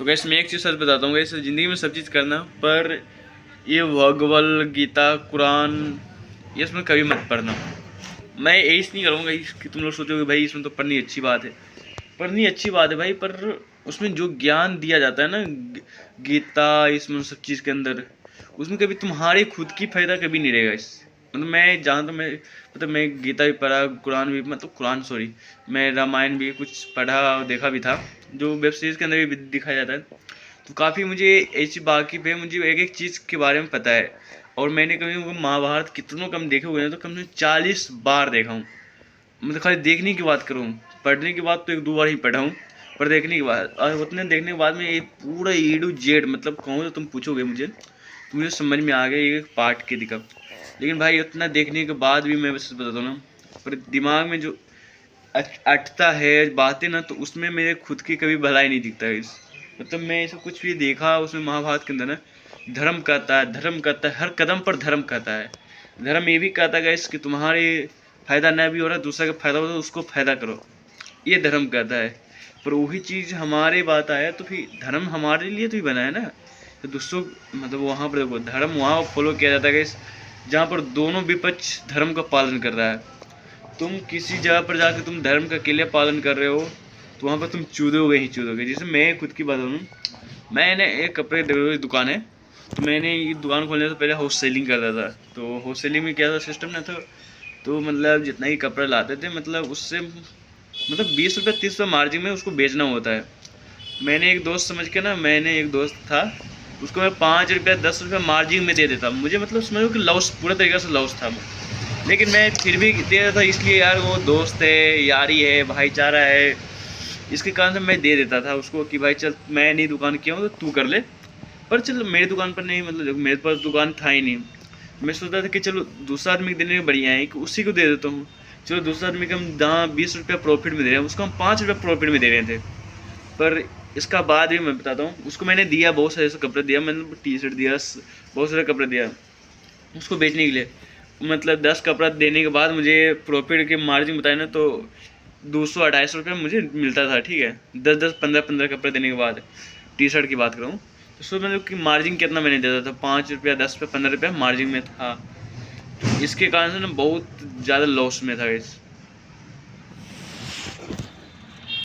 तो गैस मैं एक चीज़ सच बताता हूँ गैस, ज़िंदगी में सब चीज़ करना, पर ये भगवल गीता कुरान ये इसमें कभी मत पढ़ना। मैं ऐसे नहीं करूँगा कि तुम लोग सोचोगे भाई इसमें तो पढ़नी अच्छी बात है, पढ़नी अच्छी बात है भाई, पर उसमें जो ज्ञान दिया जाता है ना गीता इसमें सब चीज़ के अंदर, उसमें कभी तुम्हारे खुद की फ़ायदा कभी नहीं रहेगा। इस मतलब मैं जहाँ तो मैं मतलब मैं गीता भी पढ़ा, कुरान भी, मतलब कुरान सॉरी, मैं रामायण भी कुछ पढ़ा और देखा भी था, जो वेब सीरीज़ के अंदर भी दिखाया जाता है। तो काफ़ी मुझे ऐसी वाकिफ़ है, मुझे एक एक चीज़ के बारे में पता है। और मैंने कभी महाभारत कितनों कम देखे हुए हैं, तो कम से कम 40 बार देखा हूँ। मतलब खाली देखने की बात करूँ, पढ़ने की बात तो एक दो बार ही पढ़ा हूँ, पर देखने की बात, और उतने देखने के बाद में ये पूरा ए टू जेड मतलब कहूँ तो तुम पूछोगे मुझे तो मुझे समझ में आ गया एक पार्ट के दिखा। लेकिन भाई उतना देखने के बाद भी मैं बस बताता हूँ ना, पर दिमाग में जो अटता है बातें ना, तो उसमें मेरे खुद की कभी भलाई नहीं दिखता है। इस मतलब मैं ऐसा कुछ भी देखा उसमें महाभारत के अंदर ना, धर्म कहता है, धर्म कहता है, हर कदम पर धर्म कहता है। धर्म ये भी कहता है कि तुम्हारे फायदा ना भी हो रहा है, दूसरा का फायदा हो रहा है, उसको फायदा करो, ये धर्म कहता है। पर वही चीज़ हमारे बात आया तो फिर धर्म हमारे लिए तो ही बना है ना, तो दूसरों मतलब वहाँ पर देखो धर्म वहाँ फॉलो किया जाता है जहाँ पर दोनों विपक्ष धर्म का पालन कर रहा है। तुम किसी जगह पर जाकर तुम धर्म का अकेले पालन कर रहे हो, तो वहाँ पर तुम चूदोगे ही चूदोगे। जैसे मैं खुद की बात करूँ, मैंने एक कपड़े की दुकान है, तो मैंने ये दुकान खोलने से पहले हाउस सेलिंग करता था। तो हाउस सेलिंग में क्या था सिस्टम ना, तो मतलब जितना ही कपड़ा लाते थे मतलब उससे मतलब 20 रुपये 30 रुपये मार्जिन में उसको बेचना होता है। मैंने एक दोस्त समझ के ना, मैंने एक दोस्त था उसको मैं 5 रुपया 10 रुपये मार्जिन में दे देता, मुझे मतलब समझो कि लॉस, पूरा तरीके से लॉस था। लेकिन मैं फिर भी दे देता था, इसलिए यार वो दोस्त है, यारी है, भाईचारा है, इसके कारण से मैं दे देता था उसको कि भाई चल मैं नहीं दुकान किया हूँ तो तू कर ले। पर चलो मेरी दुकान पर नहीं, मतलब मेरे पास दुकान था ही नहीं, मैं सोचता था कि चलो दूसरा आदमी देने में बढ़िया है कि उसी को दे देता हूँ। चलो दूसरा आदमी को हम जहाँ 20 रुपया प्रॉफिट में दे रहे हैं, उसको हम 5 रुपया प्रॉफिट में दे रहे थे। पर इसका बाद भी मैं बताता हूँ, उसको मैंने दिया बहुत सारे ऐसे कपड़े दिया, मैंने टी शर्ट दिया, बहुत सारे कपड़े दिया उसको बेचने के लिए। मतलब 10 कपड़ा देने के बाद मुझे प्रॉफिट के मार्जिन बताए ना, तो 200-250 रुपये मुझे मिलता था, ठीक है, 10-10 15-15 कपड़े देने के बाद, टी शर्ट की बात करूँ तो उसमें मतलब कि मार्जिन कितना मैंने देता था, 5 रुपया 10 रुपया 15 रुपया मार्जिन में था। तो इसके कारण से ना बहुत ज़्यादा लॉस में था इस